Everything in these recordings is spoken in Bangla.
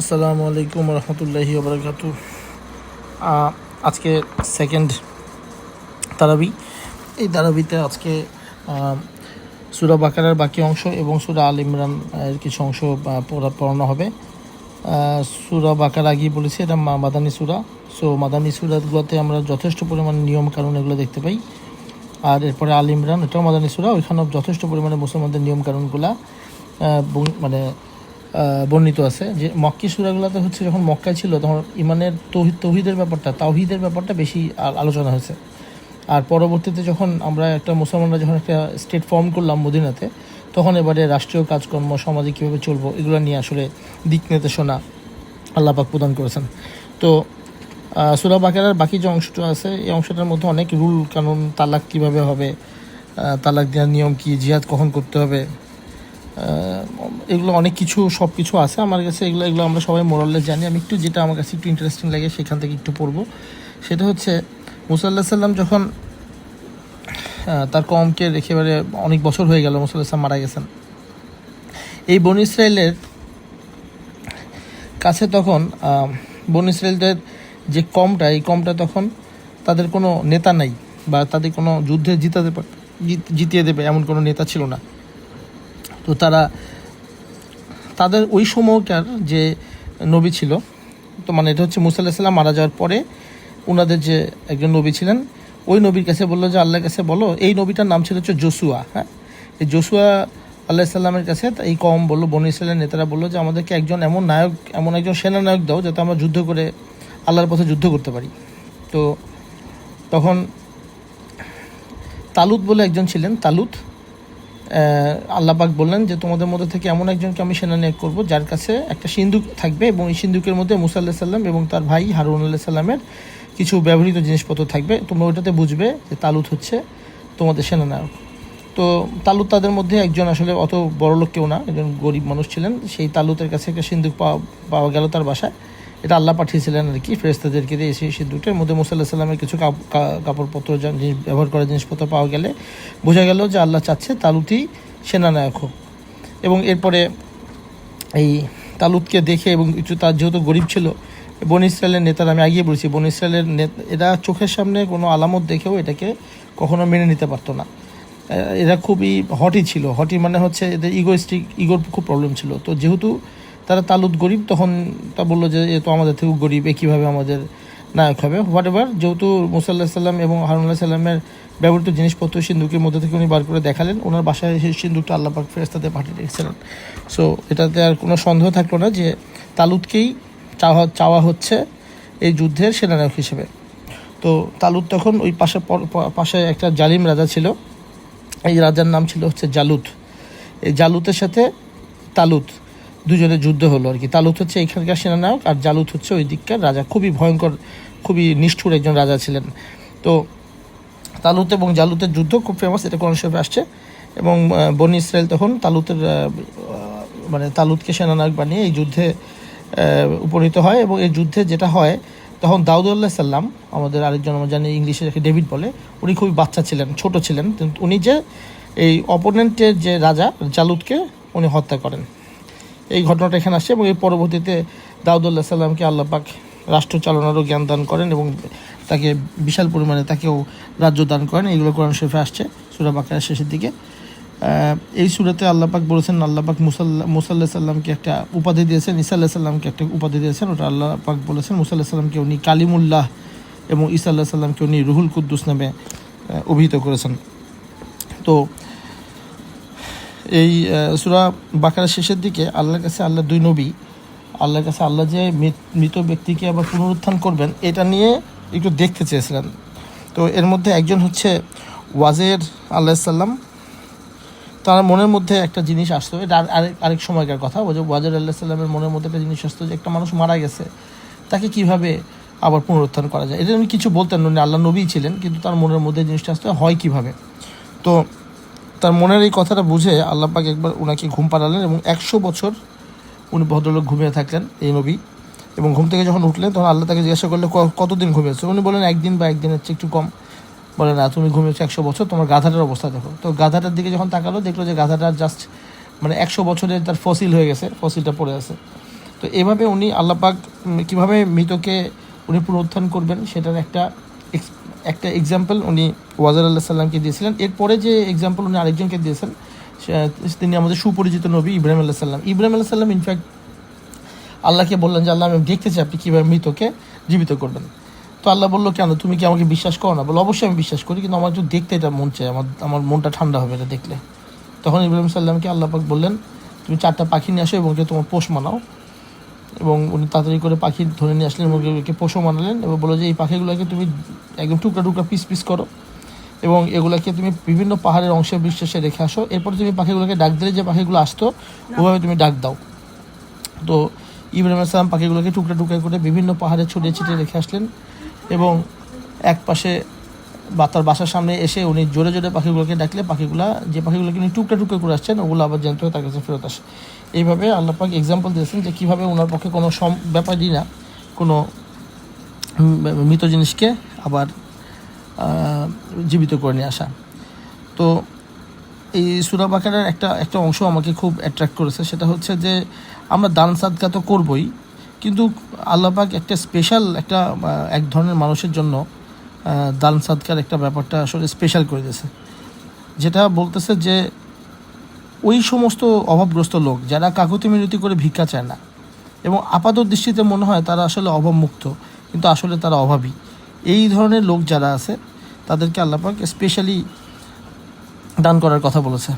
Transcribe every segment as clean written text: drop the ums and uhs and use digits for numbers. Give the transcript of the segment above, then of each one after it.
আসসালামু আলাইকুম রহমতুল্লাহি ওবরাকাতু। আজকে সেকেন্ড তারাবি। এই তারাবিতে আজকে সূরা বাকারার বাকি অংশ এবং সূরা আল ইমরান এর কিছু অংশ পড়ানো হবে। সূরা বাকারা আগেই বলেছি, এটা মাদানী সূরা। সো মাদানী সূরাগুলোতে আমরা যথেষ্ট পরিমাণে নিয়ম কানুন এগুলো দেখতে পাই। আর এরপরে আল ইমরান, এটাও মাদানী সূরা, ওইখানেও যথেষ্ট পরিমাণে মুসলমানদের নিয়ম কানুনগুলা মানে বর্ণিত আছে। যে মক্কি সূরাগুলোতে হচ্ছে যখন মক্কায় ছিল তখন ইমানের তাওহীদের ব্যাপারটা বেশি আলোচনা হয়েছে। আর পরবর্তীতে যখন আমরা মুসলমানরা যখন একটা স্টেট ফর্ম করলাম মদিনাতে, তখন এবারে রাষ্ট্রীয় কাজকর্ম, সমাজে কীভাবে চলবো, এগুলো নিয়ে আসলে দিক নির্দেশনা আল্লাহ পাক প্রদান করেছেন। তো সূরা বাকারার বাকি যে অংশটা আছে, এই অংশটার মধ্যে অনেক রুল কানুন, তালাক কীভাবে হবে, তালাক দেওয়ার নিয়ম কী, জিহাদ কখন করতে হবে, এগুলো অনেক কিছু, সব কিছু আছে আমার কাছে। এগুলো আমরা সবাই মোরালে জানি। আমি একটু, যেটা আমার কাছে একটু ইন্টারেস্টিং লাগে সেখান থেকে একটু পড়বো। সেটা হচ্ছে মুসা আল্লাহ সাল্লাম যখন তার কওমকে রেখে এবারে অনেক বছর হয়ে গেল, মুসা আল্লাহ সাল্লাম মারা গেছেন। এই বনী ইসরায়েলের কাছে তখন বনী ইসরায়েলদের যে এই কমটা তখন তাদের কোনো নেতা নাই, বা তাদের কোনো যুদ্ধে জিতিয়ে দেবে এমন কোনো নেতা ছিল না। তো তাদের ওই সময়কার যে নবী ছিল, তো মানে এটা হচ্ছে মুসা আলাইহিস সালাম মারা যাওয়ার পরে ওনাদের যে একজন নবী ছিলেন, ওই নবীর কাছে বললো যে আল্লাহর কাছে বলো, এই নবীটার নাম ছিল হচ্ছে জোসুয়া। হ্যাঁ, এই জোসুয়া আলাইহিস সালামের কাছে এই কওম বললো, বনী ইসরায়েলের নেতারা বললো যে আমাদেরকে এমন একজন সেনানায়ক দাও যাতে আমরা যুদ্ধ করে আল্লাহর পথে যুদ্ধ করতে পারি। তো তখন তালুত বলে একজন ছিলেন, তালুত, আল্লাহ পাক বললেন যে তোমাদের মধ্যে থেকে এমন একজনকে আমি সেনানায়ক করবো যার কাছে একটা সিন্দুক থাকবে, এবং এই সিন্দুকের মধ্যে মুসা আলাইহিস সাল্লাম এবং তার ভাই হারুন আলাইহিস সাল্লামের কিছু ব্যবহৃত জিনিসপত্র থাকবে। তোমরা ওইটাতে বুঝবে যে তালুত হচ্ছে তোমাদের সেনানায়ক। তো তালুত তাদের মধ্যে একজন, আসলে অত বড় লোক কেউ না, একজন গরিব মানুষ ছিলেন। সেই তালুতের কাছে একটা সিন্দুক পাওয়া গেল তার বাসায়। এটা আল্লাহ পাঠিয়েছিলেন আর কি, ফেরেশতাদেরকে দিয়ে। সেই সিন্দুকটার মধ্যে মুসা আলাইহিস সাল্লামের কিছু কাপড়পত্র, ব্যবহার করা জিনিসপত্র পাওয়া গেলে বোঝা গেল যে আল্লাহ চাচ্ছে তালুতই সেনানায়ক হোক। এবং এরপরে এই তালুতকে দেখে, এবং তার যেহেতু গরিব ছিল, বনী ইসরায়েলের নেতারা, আমি আগিয়ে বলেছি, বনী ইসরায়েলের এরা চোখের সামনে কোনো আলামত দেখেও এটাকে কখনো মেনে নিতে পারতো না। এরা খুবই ছিল। মানে হচ্ছে এদের ইগোর খুব প্রবলেম ছিল। তো যেহেতু তারা তালুত গরিব, তখন তা বললো যে এ তো আমাদের থেকেও গরিব, এ কীভাবে আমাদের নায়ক হবে। হোয়াটএভার, যেহেতু মুসা আলাইহিস সাল্লাম এবং হারুন আলাইহিস সাল্লামের ব্যবহৃত জিনিসপত্র সিন্দুকের মধ্যে থেকে উনি বার করে দেখালেন, ওনার বাসায় সেই সিন্দুকটা আল্লাহ পাক ফেরেশতাদের পাঠিয়ে রেখেছিলেন। সো এটাতে আর কোনো সন্দেহ থাকলো না যে তালুতকেই চাওয়া হচ্ছে এই যুদ্ধের সেনানায়ক হিসেবে। তো তালুত তখন ওই পাশে একটা জালিম রাজা ছিল, এই রাজার নাম ছিল হচ্ছে জালুত। এই জালুতের সাথে তালুত দুজনের যুদ্ধ হলো আর কি। তালুত হচ্ছে এখানকার সেনানায়ক, আর জালুত হচ্ছে ওই দিককার রাজা। খুবই ভয়ঙ্কর, খুবই নিষ্ঠুর একজন রাজা ছিলেন। তো তালুত এবং জালুতের যুদ্ধ খুব ফেমাস, এটা কোরআন শরীফে আসছে। এবং বনী ইসরায়েল তখন তালুতকে সেনানায়ক বানিয়ে এই যুদ্ধে উপনীত হয়। এবং এই যুদ্ধে যেটা হয়, তখন দাউদ আলাইহিস সাল্লাম, আমাদের আরেকজন, আমরা জানি ইংলিশে যাকে ডেভিড বলে, উনি খুবই বাচ্চা ছিলেন, ছোট ছিলেন। কিন্তু উনি যে এই অপোনেন্টের যে রাজা জালুতকে উনি হত্যা করেন, এই ঘটনাটা এখানে আসছে। এবং এর পরবর্তীতে দাউদ আলাইহিস সাল্লামকে আল্লাহ পাক রাষ্ট্র চালনারও জ্ঞান দান করেন, এবং তাকে বিশাল পরিমাণে তাকেও রাজ্য দান করেন। এইগুলো কোরআন শরীফে আসছে সূরা বাকারার শেষের দিকে। এই সূরাতে আল্লাহ পাক বলেছেন, আল্লাহ পাক মুসা আলাইহিস সাল্লামকে একটা উপাধি দিয়েছেন, ঈসা আলাইহিস সাল্লামকে একটা উপাধি দিয়েছেন। ওটা আল্লাহ পাক বলেছেন মুসা আলাইহিস সাল্লামকে উনি কালিমুল্লাহ, এবং ঈসা আলাইহিস সাল্লামকে উনি রুহুল কুদ্দুস নামে অভিহিত করেছেন। তো এই সূরা বাকারার শেষের দিকে আল্লাহর কাছে আল্লাহর কাছে আল্লাহ যে মৃত ব্যক্তিকে আবার পুনরুত্থান করবেন, এটা নিয়ে একটু দেখতে চেয়েছিলেন। তো এর মধ্যে একজন হচ্ছে ওয়াজের আলাইহিস সাল্লাম। তার মনের মধ্যে একটা জিনিস আসতো, এটা আরেক সময়কার কথা। ওয়াজের আলাইহিস সাল্লামের মনের মধ্যে একটা জিনিস আসতো যে একটা মানুষ মারা গেছে, তাকে কিভাবে আবার পুনরুত্থান করা যায়। এটা উনি কিছু বলতেন, উনি আল্লাহ নবী ছিলেন, কিন্তু তার মনের মধ্যে জিনিসটা আসতো হয় কীভাবে। তো তার মনের এই কথাটা বুঝে আল্লাহ পাক একবার ওনাকে ঘুম পাড়ালেন, এবং 100 বছর উনি ভদ্রলোক ঘুমিয়ে থাকলেন, এই নবী। এবং ঘুম থেকে যখন উঠলেন, তখন আল্লাহ তাকে জিজ্ঞাসা করলে কতদিন ঘুমিয়েছে। উনি বলেন একদিন বা একদিনের চেয়ে একটু কম। বলে না, তুমি ঘুমিয়েছো 100 বছর, তোমার গাধাটার অবস্থা দেখো। তো গাধাটার দিকে যখন তাকালো, দেখলো যে গাধাটার জাস্ট 100 বছরের তার ফসিল হয়ে গেছে, ফসিলটা পড়ে আছে। তো এভাবে উনি আল্লাহ পাক কীভাবে মৃতকে উনি পুনরুত্থান করবেন সেটার একটা এক্সাম্পল উনি ওয়াজার আল্লাহ সাল্লামকে দিয়েছিলেন। এরপরে যে এক্সাম্পল উনি আরেকজনকে দিয়েছেন তিনি আমাদের সুপরিচিত নবী ইব্রাহিম আল্লাহ সাল্লাম। ইব্রাহিম আল্লাহ সাল্লাম ইনফ্যাক্ট আল্লাহকে বললেন যে আল্লাহ আমি দেখতে চাই আপনি কীভাবে মৃতকে জীবিত করবেন। তো আল্লাহ বললো কেন, তুমি কি আমাকে বিশ্বাস করো না? বলো অবশ্যই আমি বিশ্বাস করি, কিন্তু আমার একটু দেখতে এটা মন চাই, আমার মনটা ঠান্ডা হবে এটা দেখলে। তখন ইব্রাহিম সাল্লামকে আল্লাহ পাক বললেন তুমি 4টা পাখি নিয়ে আসো এবং তোমার পোষ মানাও। এবং উনি তাড়াতাড়ি করে পাখি ধরে নিয়ে আসলেন এবং এগুলোকে পোষও মানালেন এবং বললো যে এই পাখিগুলোকে তুমি একদম টুকরা টুকরা পিস করো এবং এগুলোকে তুমি বিভিন্ন পাহাড়ের অংশে বিশ্বাসে রেখে আসো। এরপর তুমি পাখিগুলোকে ডাক দিলে যে পাখিগুলো আসতো ওভাবে তুমি ডাক দাও। তো ইব্রাহিম আসসালাম পাখিগুলোকে টুকরা টুকরা করে বিভিন্ন পাহাড়ে ছড়িয়ে ছিটিয়ে রেখে আসলেন এবং এক পাশে তার বাসার সামনে এসে উনি জোরে জোরে পাখিগুলোকে ডাকলে যে পাখিগুলোকে উনি টুকরা টুকরা করে আসছেন ওগুলো আবার জ্যান্ত হয়ে তার কাছে ফেরত আসে। এইভাবে আল্লাহ পাক এক্সাম্পল দিয়েছেন যে কীভাবে ওনার পক্ষে কোনো ব্যাপারই না কোনো মৃত জিনিসকে আবার জীবিত করে নিয়ে আসা। তো এই সূরা বাকারার একটা অংশ আমাকে খুব অ্যাট্রাক্ট করেছে, সেটা হচ্ছে যে আমরা দান সাদকা তো করবই, কিন্তু আল্লাহ পাক একটা স্পেশাল এক ধরনের মানুষের জন্য দান সাদকার একটা ব্যাপারটা আসলে স্পেশাল করে দিয়েছে, যেটা বলতেছে যে ওই সমস্ত অভাবগ্রস্ত লোক যারা কাকুতি মিনতি করে ভিক্ষা চায় না এবং আপাত দৃষ্টিতে মনে হয় তারা আসলে অভাবমুক্ত, কিন্তু আসলে তারা অভাবী, এই ধরনের লোক যারা আছে তাদেরকে আল্লাহ পাক স্পেশালি দান করার কথা বলেছে।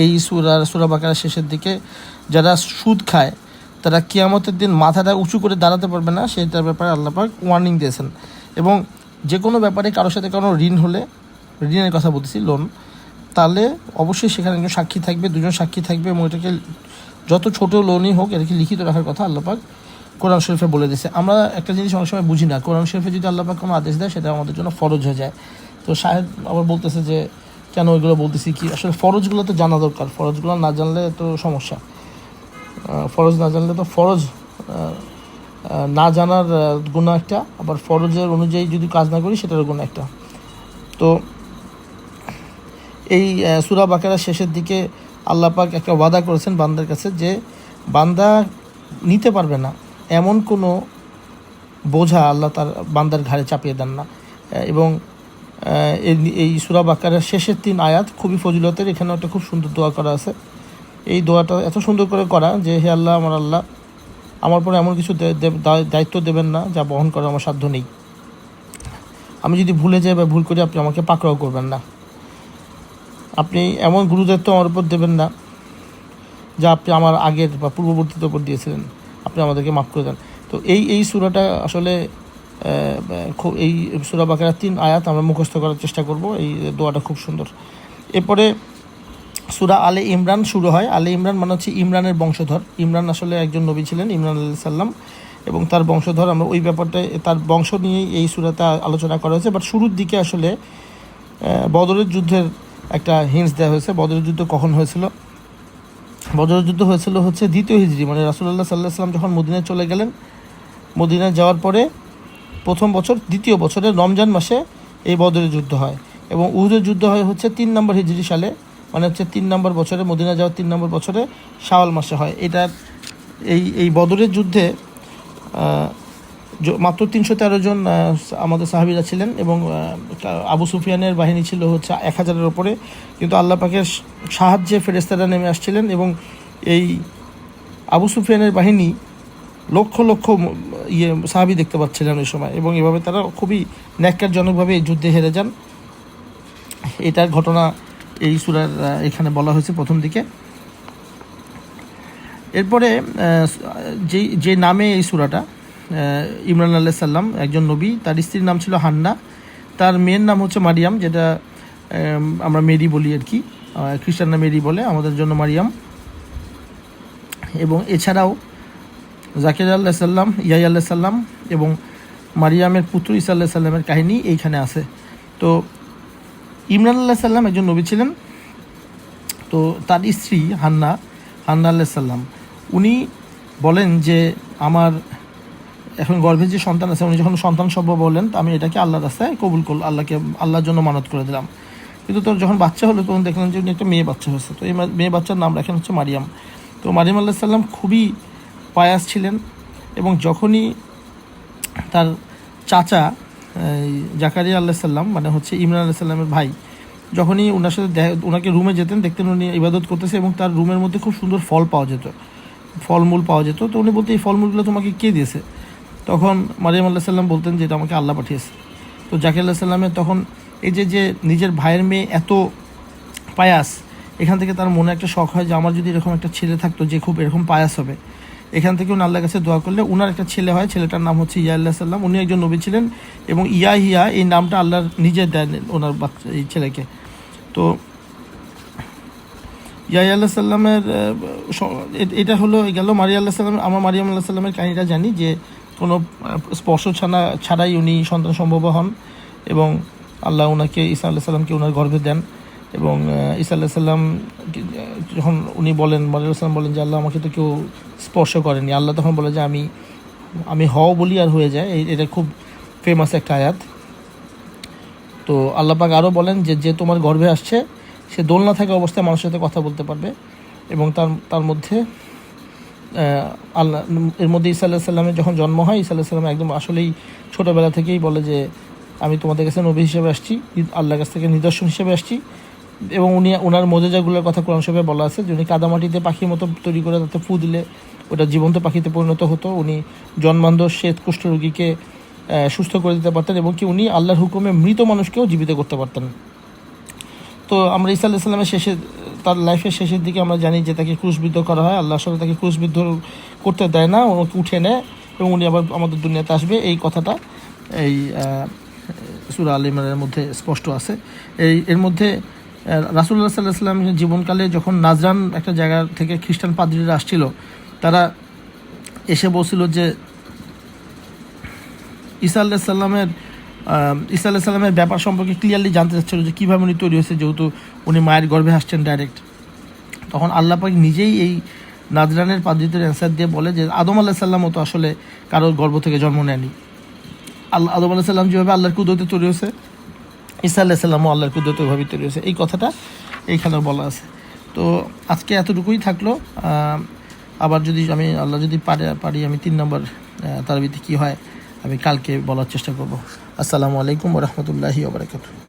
এই সূরা বাকারার শেষের দিকে যারা সুদ খায় তারা কিয়ামতের দিন মাথাটা উঁচু করে দাঁড়াতে পারবে না, সেটার ব্যাপারে আল্লাহ পাক ওয়ার্নিং দিয়েছেন। এবং যে কোনো ব্যাপারে কারোর সাথে কারো ঋণ হলে, ঋণের কথা বলতেছি, লোন, তাহলে অবশ্যই সেখানে একজন সাক্ষী থাকবে, দুজন সাক্ষী থাকবে এবং এটাকে যত ছোট লোনই হোক এটাকে লিখিত রাখার কথা আল্লাহ পাক কোরআন শরীফে বলে দিয়েছে। আমরা একটা জিনিস অনেক সময় বুঝি না, কোরআন শরীফে যদি আল্লাহ পাক কোনো আদেশ দেয় সেটা আমাদের জন্য ফরজ হয়ে যায়। তো শাহেদ আবার বলতেছে যে কেন ওইগুলো বলতেছি, কি আসলে ফরজগুলো তো জানা দরকার, ফরজগুলো না জানলে তো সমস্যা। ফরজ না জানলে তো ফরজ না জানার গুনাহ একটা, আবার ফরজের অনুযায়ী যদি কাজ না করি সেটার গুনাহ একটা। তো এই সূরা বাকারার শেষের দিকে আল্লাহ পাক একটা ওয়াদা করেছেন বান্দার কাছে যে বান্দা নিতে পারবে না এমন কোনো বোঝা আল্লাহ তার বান্দার ঘাড়ে চাপিয়ে দেন না। এবং এই সূরা বাকারার শেষের 3 আয়াত খুবই ফজিলতের। এখানে একটা খুব সুন্দর দোয়া করা আছে। এই দোয়াটা এত সুন্দর করে করা যে হে আল্লাহ, আমার পরে এমন কিছু দায়িত্ব দেবেন না যা বহন করার আমার সাধ্য নেই। আমি যদি ভুলে যাই বা ভুল করি আপনি আমাকে পাকড়াও করবেন না। আপনি এমন গুরুদায়িত্ব আমার উপর দেবেন না যা আপনি আমার আগের বা পূর্ববর্তীদের উপর দিয়েছিলেন, আপনি আমাদেরকে মাফ করে দেন। তো এই সূরাটা আসলে এই সূরা বাকারার 3 আয়াত আমরা মুখস্থ করার চেষ্টা করব। এই দোয়াটা খুব সুন্দর। এরপরে সূরা আলে ইমরান শুরু হয়। আলে ইমরান মানে হচ্ছে ইমরানের বংশধর। ইমরান আসলে একজন নবী ছিলেন, ইমরান আলাইহিস সালাম, এবং তার বংশধর। আমরা ওই ব্যাপারটায় তার বংশ নিয়েই এই সূরাতে আলোচনা করা হয়েছে। বাট শুরুর দিকে আসলে বদরের যুদ্ধের একটা হিন্টস দেওয়া হয়েছে। বদরের যুদ্ধ কখন হয়েছিল? বদরের যুদ্ধ হয়েছিল হচ্ছে 2য় হিজরি, মানে রাসূলুল্লাহ সাল্লাল্লাহু আলাইহি ওয়াসাল্লাম যখন মদিনায় চলে গেলেন। মদিনায় যাওয়ার পরে প্রথম বছর, 2য় বছরের রমজান মাসে এই বদরের যুদ্ধ হয় এবং উহুদের যুদ্ধ হয় হচ্ছে 3 নম্বর হিজরি সালে, মানে হচ্ছে 3 নম্বর বছরে, মদিনা যাওয়ার 3 নম্বর বছরে শাওয়াল মাসে হয়। এটার এই বদরের যুদ্ধে মাত্র 313 জন আমাদের সাহাবীরা ছিলেন এবং আবু সুফিয়ানের বাহিনী ছিল হচ্ছে 1000-এর ওপরে। কিন্তু আল্লাহ পাকের সাহায্যে ফেরেশতারা নেমে আসছিলেন এবং এই আবু সুফিয়ানের বাহিনী লক্ষ লক্ষ সাহাবী দেখতে পাচ্ছিলেন ওই সময়, এবং এভাবে তারা খুবই ন্যাক্কারজনকভাবে এই যুদ্ধে হেরে যান। এটার ঘটনা এই সূরার এখানে বলা হয়েছে প্রথম দিকে। এরপরে যে নামে এই সূরাটা, ইমরান আলাইহিস সালাম একজন নবী, তার স্ত্রীর নাম ছিল হান্না, তার মেয়ের নাম হচ্ছে মারিয়াম, যেটা আমরা মেরি বলি আর কি, খ্রিস্টানরা মেরি বলে, আমাদের জন্য মারিয়াম। এবং এছাড়াও জাকির আলাইহিস সালাম, ইয়াহইয়া আলাইহিস সালাম এবং মারিয়ামের পুত্র ঈসা আলাইহিস সালামের কাহিনী এইখানে আছে। তো ইমরান আলাইহিস সালাম একজন নবী ছিলেন। তো তার স্ত্রী হান্না আলাইহিস সালাম, উনি বলেন যে আমার এখন গর্ভে যে সন্তান আছে, উনি যখন সন্তান সম্ভব বলেন, আমি এটাকে আল্লাহর রাস্তায় কবুল করলাম, আল্লাহর জন্য মানত করে দিলাম। কিন্তু তোর যখন বাচ্চা হলো তখন দেখলাম যে উনি একটা মেয়ে বাচ্চা হয়েছে। তো এই মেয়ে বাচ্চার নাম রাখেন হচ্ছে মারিয়াম। তো মারিয়াম আলাইহিস সালাম খুবই পায়াস ছিলেন। এবং যখনই তার চাচা জাকারিয়া আলাইহিস সালাম মানে হচ্ছে ইমরান আলাইহিস সালামের ভাই, যখনই ওনার সাথে ওনাকে রুমে যেতেন, দেখতেন উনি ইবাদত করতেছে এবং তার রুমের মধ্যে খুব সুন্দর ফল পাওয়া যেত, ফলমূল পাওয়া যেত। তো উনি বলতে, এই ফলমূলগুলো তোমাকে কে দিয়েছে? তখন মারিয়াম আলাইহিস সালাম বলতেন যে এটা আমাকে আল্লাহ পাঠিয়েছে। তো জাকির আলাইহিস সালামের তখন এই যে নিজের ভাইয়ের মেয়ে এত পায়াস, এখান থেকে তার মনে একটা শখ হয় যে আমার যদি এরকম একটা ছেলে থাকতো যে খুব এরকম পায়াস হবে। এখান থেকে উনি আল্লাহর কাছে দোয়া করলে উনার একটা ছেলে হয়, ছেলেটার নাম হচ্ছে ইয়া আলাইহিস সালাম। উনি একজন নবী ছিলেন এবং হিয়া এই নামটা আল্লাহর নিজে দেন ওনার বাচ্চা এই ছেলেকে। তো ইয়াহিয়া আলাইহিস সালামের এটা হলো গেল মারিয়া আলাইহিস সালাম। আমরা মারিয়াম আলাইহিস সালামের কাহিনীটা জানি যে কোনো স্পর্শ ছাড়াই উনি সন্তান সম্ভব হন এবং আল্লাহ ওনাকে ঈসা আলাইহিস সালামকে ওনার গর্ভে দেন। এবং ঈসা আলাইহিস সালাম যখন উনি বলেন, মারিয়াম আলাইহিস সালাম বলেন যে আল্লাহ আমাকে তো কেউ স্পর্শ করেনি, আল্লাহ তখন বলে যে আমি হও বলি আর হয়ে যায়। এটা খুব ফেমাস একটা আয়াত। তো আল্লাহ পাক আরও বলেন যে তোমার গর্ভে আসছে সে দোলনা থাকা অবস্থায় মানুষের সাথে কথা বলতে পারবে। এবং তার মধ্যে এর মধ্যে ঈসা আলাইহিস সালামের যখন জন্ম হয়, ঈসা আলাইহিস সালাম একদম আসলেই ছোটোবেলা থেকেই বলে যে আমি তোমাদের কাছে নবী হিসেবে আসছি, আল্লাহর কাছ থেকে নিদর্শন হিসেবে আসছি। এবং ওনার মোজেজাগুলোর কথা কোরআন শরীফে বলা আছে যে উনি কাদামাটিতে পাখির মতো তৈরি করে তাতে ফু দিলে ওটা জীবন্ত পাখিতে পরিণত হতো। উনি জন্মান্ধ শ্বেত কুষ্ঠরোগীকে সুস্থ করে দিতে পারতেন এবং কি উনি আল্লাহর হুকুমে মৃত মানুষকেও জীবিত করতে পারতেন। তো আমরা ঈসা আলাইহিস সালামের তার লাইফের শেষের দিকে আমরা জানি যে তাকে ক্রুশবিদ্ধ করা হয়। আল্লাহ আসলে তাকে ক্রুশবিদ্ধ করতে দেয় না, ওকে উঠে নেয় এবং উনি আবার আমাদের দুনিয়াতে আসবে। এই কথাটা এই সূরা আল ইমরানের মধ্যে স্পষ্ট আছে। এর মধ্যে রাসূলুল্লাহ সাল্লাল্লাহু আলাইহি ওয়াসাল্লামের জীবনকালে যখন নাজরান একটা জায়গা থেকে খ্রিস্টান পাদ্রীরা আসছিল, তারা এসে বলছিল যে ঈসা আলাইহিস সালামের ব্যাপার সম্পর্কে ক্লিয়ারলি জানতে চাচ্ছিল যে কীভাবে উনি তৈরি হয়েছে, যেহেতু উনি মায়ের গর্ভে আসছেন ডাইরেক্ট। তখন আল্লাহ পাক নিজেই এই নাজরানের পাদ্রীদের অ্যান্সার দিয়ে বলে যে আদম আলাইহিস সালামও তো আসলে কারোর গর্ভ থেকে জন্ম নেয়নি। আদম আলাইহিস সালাম যেভাবে আল্লাহর কুদরতে তৈরি হয়েছে, ঈসা আলাইহিস সালামও আল্লাহর কুদরতে ওইভাবেই তৈরি হয়েছে। এই কথাটা এইখানেও বলা আছে। তো আজকে এতটুকুই থাকলো। আবার যদি আল্লাহ যদি পারি আমি 3 নম্বর তারাবিতে কী হয় আমি কালকে বলার চেষ্টা করব। আসসালামু আলাইকুম ওয়া রাহমাতুল্লাহি ওয়া বারাকাতুহু।